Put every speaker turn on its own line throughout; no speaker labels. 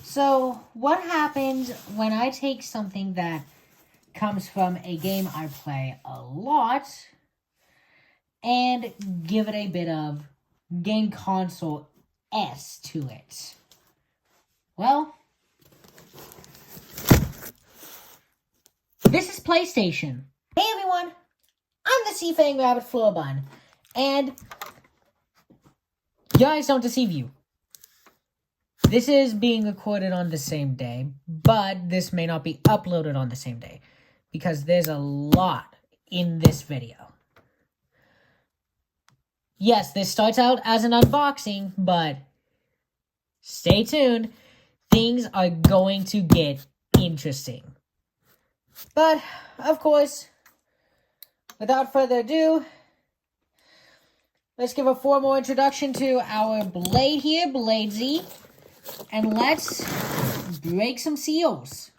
So, what happens when I take something that comes from a game I play a lot and give it a bit of game console-S to it? Well, this is PlayStation. Hey everyone, I'm the Sea-Fang Rabbit Floorbun, and your eyes don't deceive you. This is being recorded on the same day, but this may not be uploaded on the same day because there's a lot in this video. Yes, this starts out as an unboxing, but stay tuned. Things are going to get interesting. But, of course, without further ado, let's give a formal introduction to our Blade here, Blade Z. And let's break some seals.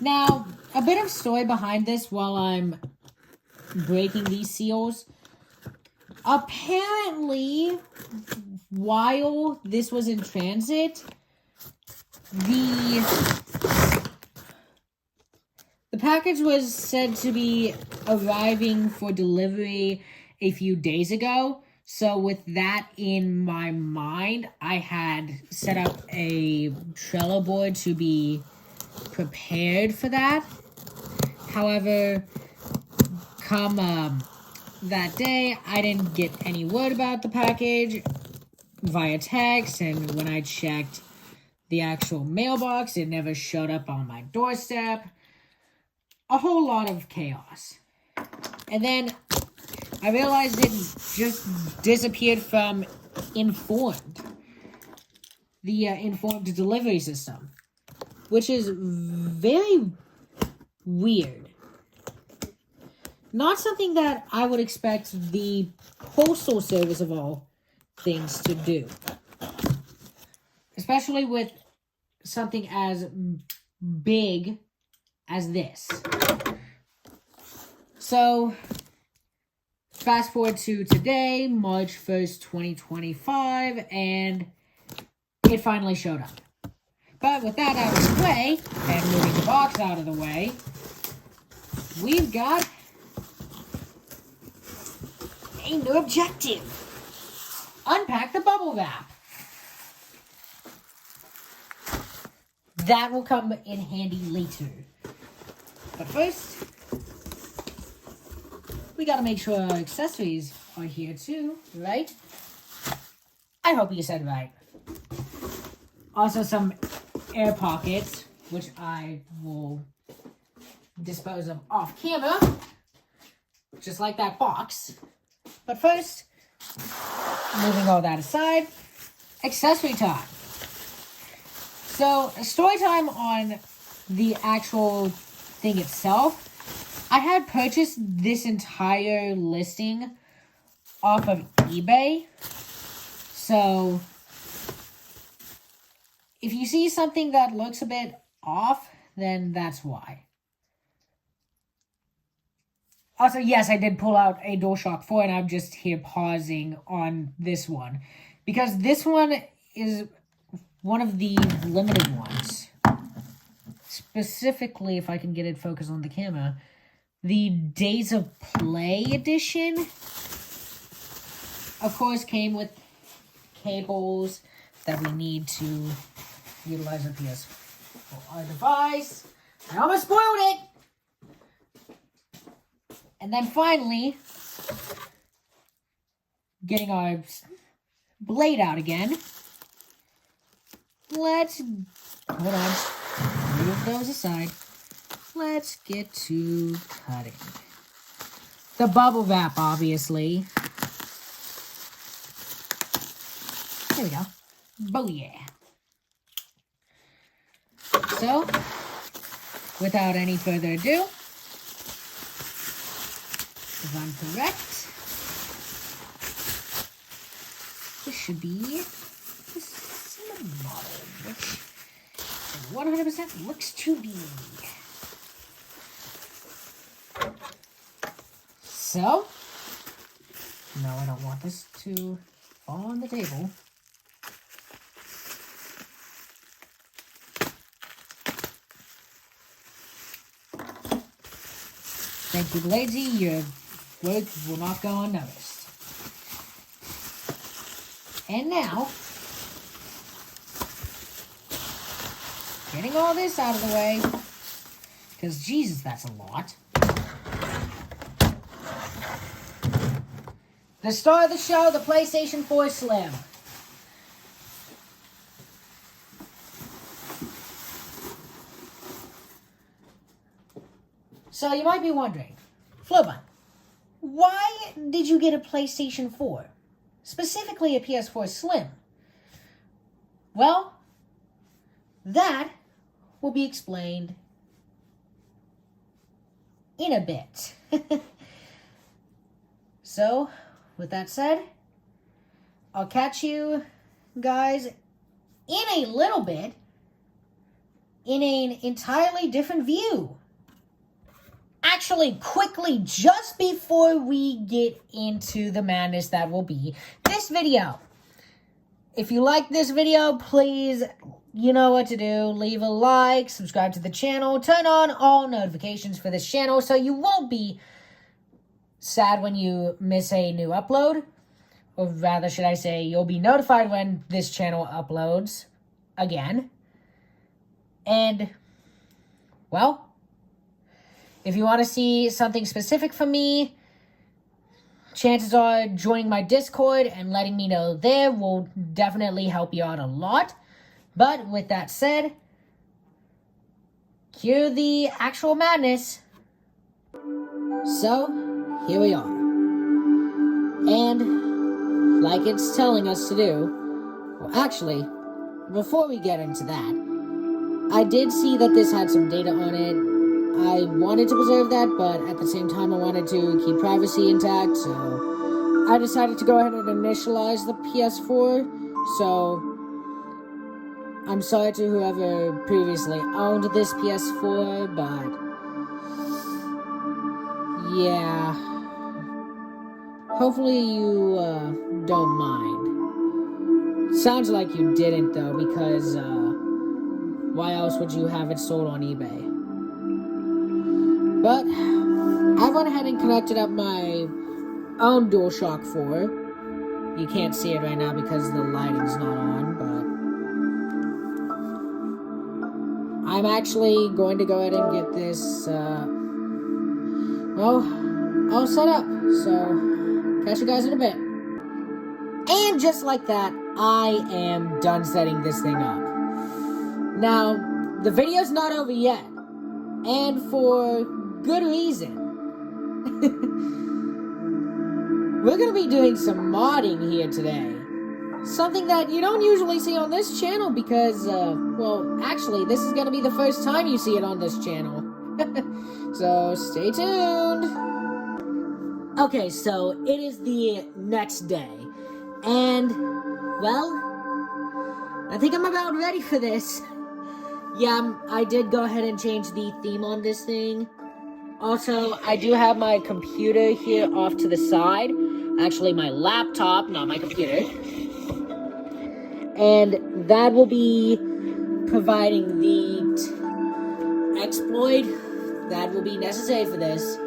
Now, a bit of story behind this while I'm breaking these seals. Apparently, while this was in transit, the package was said to be arriving for delivery a few days ago. So with that in my mind, I had set up a Trello board to be prepared for that. However, come that day, I didn't get any word about the package via text, and when I checked the actual mailbox, it never showed up on my doorstep. A whole lot of chaos. And then I realized it just disappeared from Informed. The Informed delivery system. Which is very weird. Not something that I would expect the Postal Service of all things to do. Especially with something as big as this. So, fast forward to today, March 1st, 2025, and it finally showed up. But with that out of the way, and moving the box out of the way, we've got a new objective. Unpack the bubble wrap. That will come in handy later. But first, we gotta make sure our accessories are here too, right? I hope you said right. Also some air pockets, which I will dispose of off camera, just like that box. But first, moving all that aside, accessory time. So, story time on the actual thing itself. I had purchased this entire listing off of eBay. So, if you see something that looks a bit off, then that's why. Also, yes, I did pull out a DualShock 4, and I'm just here pausing on this one. Because this one is one of the limited ones. Specifically, if I can get it focused on the camera, the Days of Play edition, of course, came with cables that we need to utilize a PS4 device. I almost spoiled it! And then finally, getting our blade out again. Let's, hold on, move those aside. Let's get to cutting. The bubble wrap, obviously. There we go. Booyah. So, without any further ado, if I'm correct, this should be the Slim model, which 100% looks to be. So, no, I don't want this to fall on the table. Thank you, Lazy. Your work will not go unnoticed. And now, getting all this out of the way, because Jesus, that's a lot. The star of the show, the PlayStation 4 Slim. So you might be wondering, Flowbun, why did you get a PlayStation 4? Specifically a PS4 Slim? Well, that will be explained in a bit. So, with that said, I'll catch you guys in a little bit in an entirely different view. Actually, quickly, just before we get into the madness that will be this video. If you like this video, please, you know what to do. Leave a like, subscribe to the channel, turn on all notifications for this channel so you won't be sad when you miss a new upload. Or rather, should I say, you'll be notified when this channel uploads again. And, well, if you want to see something specific from me, chances are joining my Discord and letting me know there will definitely help you out a lot. But with that said, cue the actual madness. So, here we are. And, like it's telling us to do, well, actually, before we get into that, I did see that this had some data on it. I wanted to preserve that, but at the same time I wanted to keep privacy intact, so I decided to go ahead and initialize the PS4, so I'm sorry to whoever previously owned this PS4, but yeah, hopefully you don't mind. Sounds like you didn't though, because why else would you have it sold on eBay? But I went ahead and connected up my own DualShock 4. You can't see it right now because the lighting's not on, but I'm actually going to go ahead and get this, well, all set up. So, catch you guys in a bit. And just like that, I am done setting this thing up. Now, the video's not over yet. And for good reason. We're going to be doing some modding here today. Something that you don't usually see on this channel because, well, actually, this is going to be the first time you see it on this channel. So, stay tuned. Okay, so it is the next day. And, well, I think I'm about ready for this. Yeah, I did go ahead and change the theme on this thing. Also, I do have my computer here off to the side. Actually, my laptop, not my computer. And that will be providing the exploit that will be necessary for this.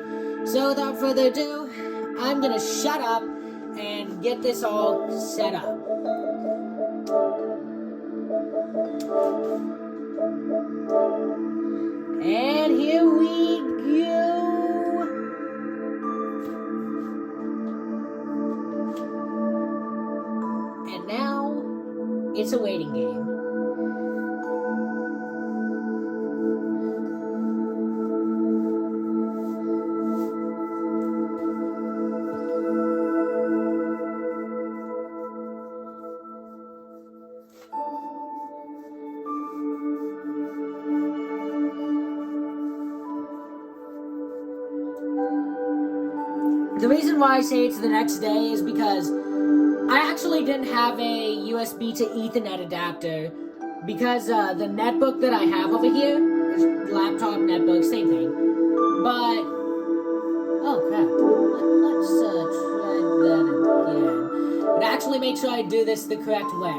So, without further ado, I'm gonna shut up and get this all set up. And here we go. And now, it's a waiting game. The reason why I say it's the next day is because I actually didn't have a USB to Ethernet adapter because the netbook that I have over here, laptop, netbook, same thing. But, oh crap, let's try that again. But actually make sure I do this the correct way.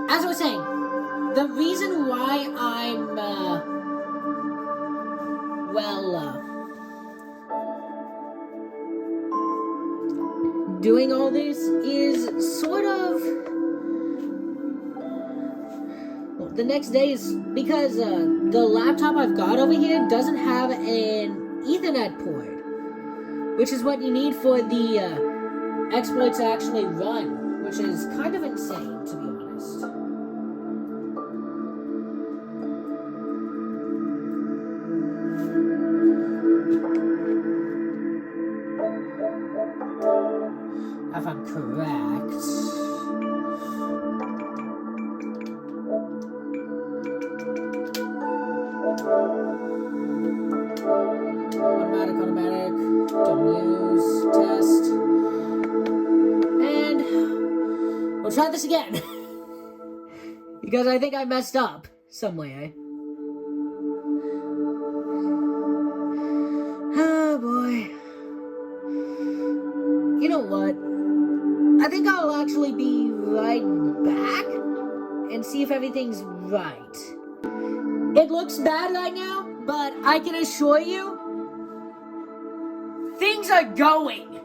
As I was saying, the reason why I'm well, doing all this is sort of, well, the next day is because the laptop I've got over here doesn't have an Ethernet port, which is what you need for the exploit to actually run, which is kind of insane, to be honest. If I'm correct. Automatic, W's, test. And we'll try this again. Because I think I messed up somewhere. Oh boy. You know what? I think I'll actually be right back and see if everything's right. It looks bad right now, but I can assure you, things are going.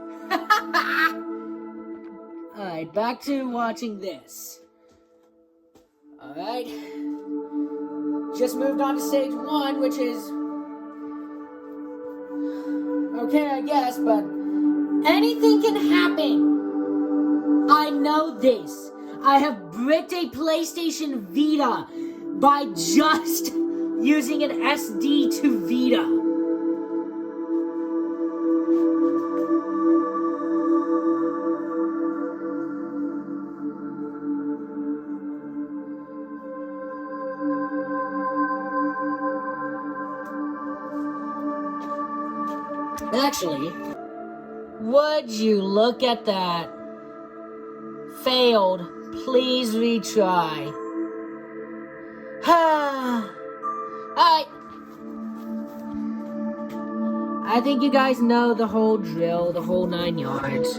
Alright, back to watching this. Alright. Just moved on to stage 1, which is okay, I guess, but anything can happen. I know this. I have bricked a PlayStation Vita by just using an SD to Vita. Actually, would you look at that? Failed. Please retry. Alright. I think you guys know the whole drill, the whole 9 yards.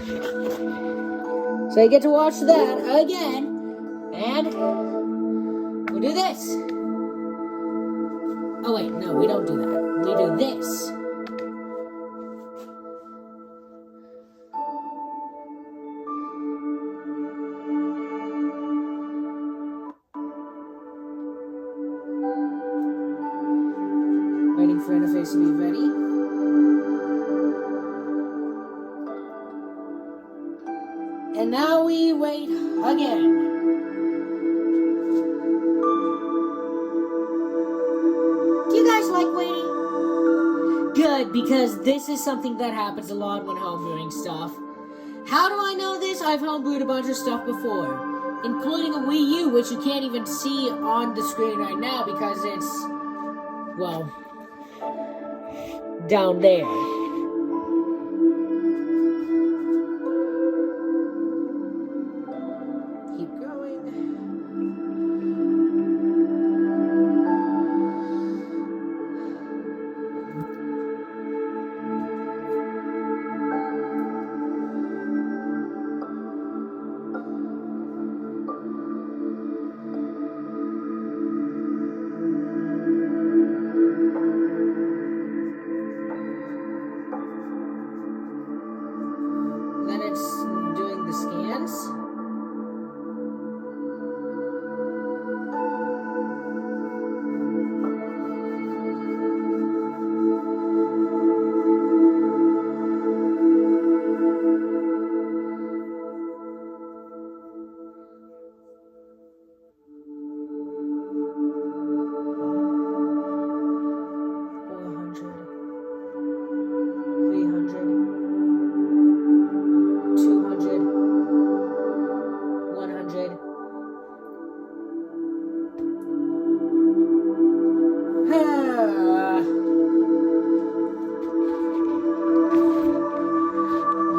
So you get to watch that again. And we'll do this. Oh wait, no, we don't do that. We do this. Waiting for interface to be ready. And now we wait again. Do you guys like waiting? Good, because this is something that happens a lot when homebrewing stuff. How do I know this? I've homebrewed a bunch of stuff before, including a Wii U, which you can't even see on the screen right now because it's, well, down there. Keep going. Then it's doing the scans.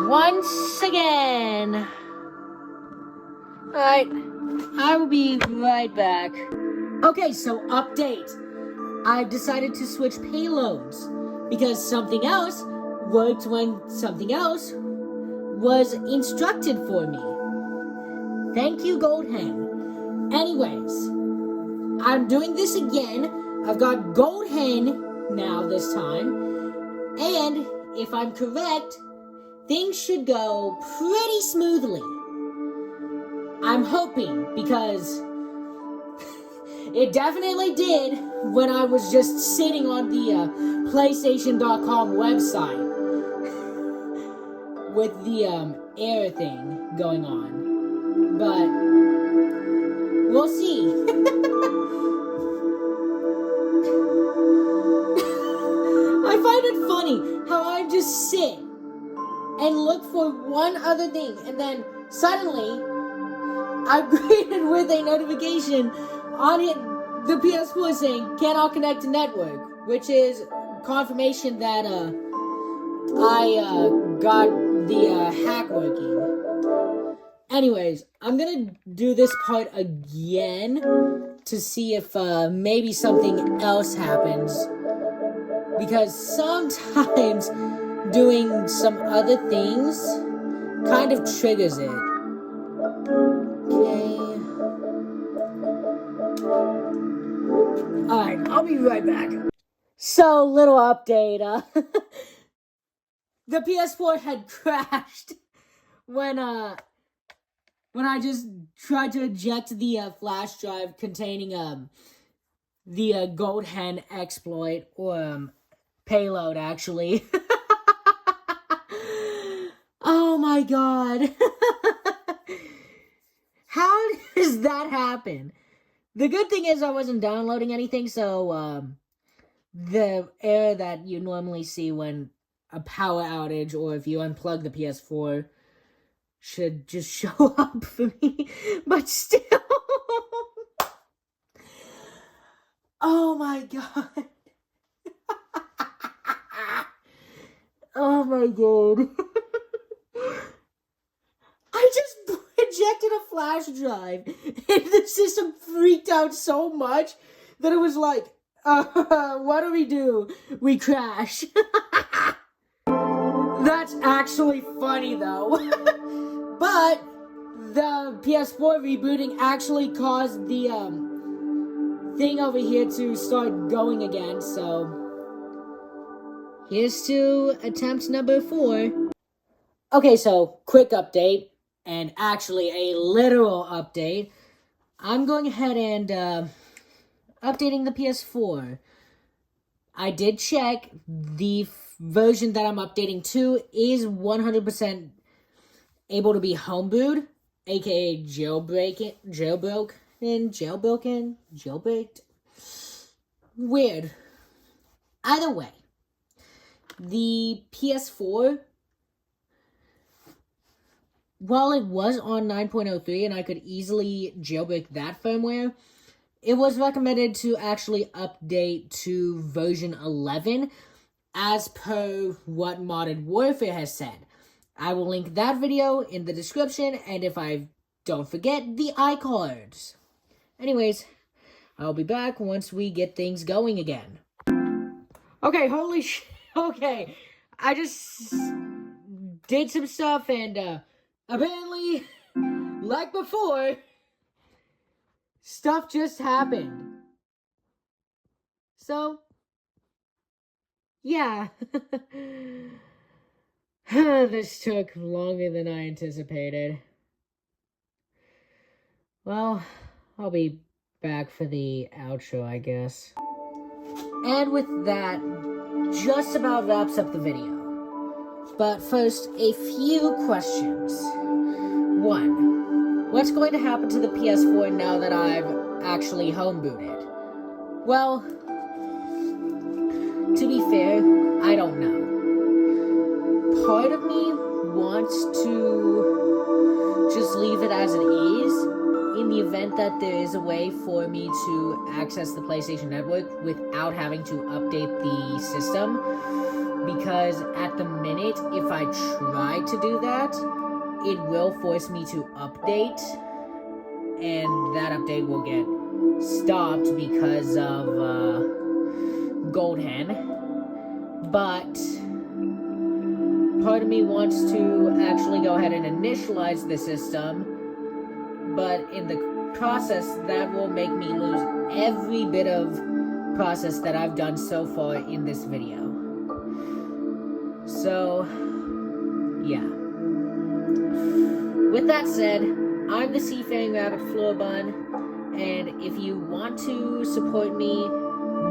Once again. Alright, I will be right back. Okay, so update. I've decided to switch payloads because something else worked when something else was instructed for me. Thank you, Goldhen. Anyways, I'm doing this again. I've got Goldhen now this time. And if I'm correct, things should go pretty smoothly. I'm hoping, because it definitely did when I was just sitting on the PlayStation.com website with the error thing going on. But we'll see. I find it funny how I just sit and look for one other thing, and then suddenly I'm greeted with a notification on it, the PS4 saying cannot connect to network, which is confirmation that I got the hack working. Anyways, I'm gonna do this part again to see if maybe something else happens, because sometimes doing some other things kind of triggers it. Okay. Alright, I'll be right back. So, little update. The PS4 had crashed when I just tried to eject the flash drive containing the Gold Hen exploit, or payload, actually. Oh my god. How does that happen? The good thing is I wasn't downloading anything, so the error that you normally see when a power outage or if you unplug the PS4 should just show up for me. But still. Oh my god. Oh my god. I just ejected a flash drive, and the system freaked out so much that it was like, what do? We crash. That's actually funny, though. But the PS4 rebooting actually caused the thing over here to start going again, so here's to attempt number 4. Okay, so quick update, and actually a literal update. I'm going ahead and updating the PS4. I did check. The version that I'm updating to is 100% able to be homebooed, aka jailbreaked. Weird. Either way, the PS4, while it was on 9.03 and I could easily jailbreak that firmware, it was recommended to actually update to version 11 as per what Modded Warfare has said. I will link that video in the description, and if I don't forget, the iCards. Anyways, I'll be back once we get things going again. Okay, holy shit. Okay, I just did some stuff, and apparently, like before, stuff just happened. So, yeah. This took longer than I anticipated. Well, I'll be back for the outro, I guess. And with that, just about wraps up the video. But first, a few questions. 1. What's going to happen to the PS4 now that I've actually homebooted? Well, to be fair, I don't know. Part of me wants to just leave it as it is, in the event that there is a way for me to access the PlayStation Network without having to update the system. Because at the minute, if I try to do that, it will force me to update, and that update will get stopped because of Gold Hen. But part of me wants to actually go ahead and initialize the system, but in the process, that will make me lose every bit of process that I've done so far in this video. So, yeah. With that said, I'm the Seafaring Rabbit Floorbun, and if you want to support me,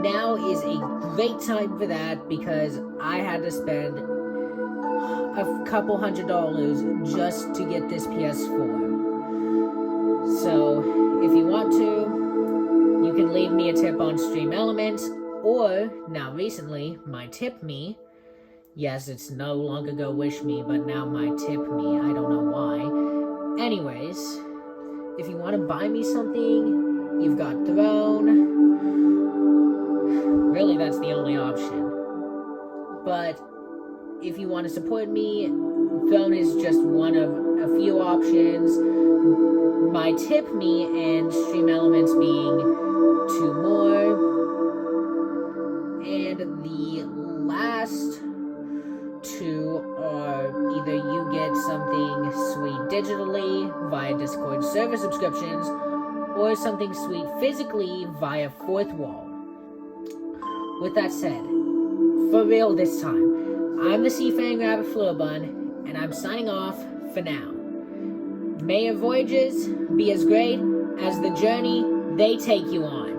now is a great time for that, because I had to spend a couple $100 just to get this PS4. So, if you want to, you can leave me a tip on Stream Elements, or, now recently, my Tip Me. Yes, it's no longer Go Wish Me, but now my Tip Me. I don't know why. Anyways, if you want to buy me something, you've got Throne. Really, that's the only option. But if you want to support me, Throne is just one of a few options. My Tip Me and Stream Elements being two more. And the last two are either you get something sweet digitally via Discord server subscriptions, or something sweet physically via Fourth Wall. With that said, for real this time, I'm the Seafaring Rabbit Floorbun, and I'm signing off for now. May your voyages be as great as the journey they take you on.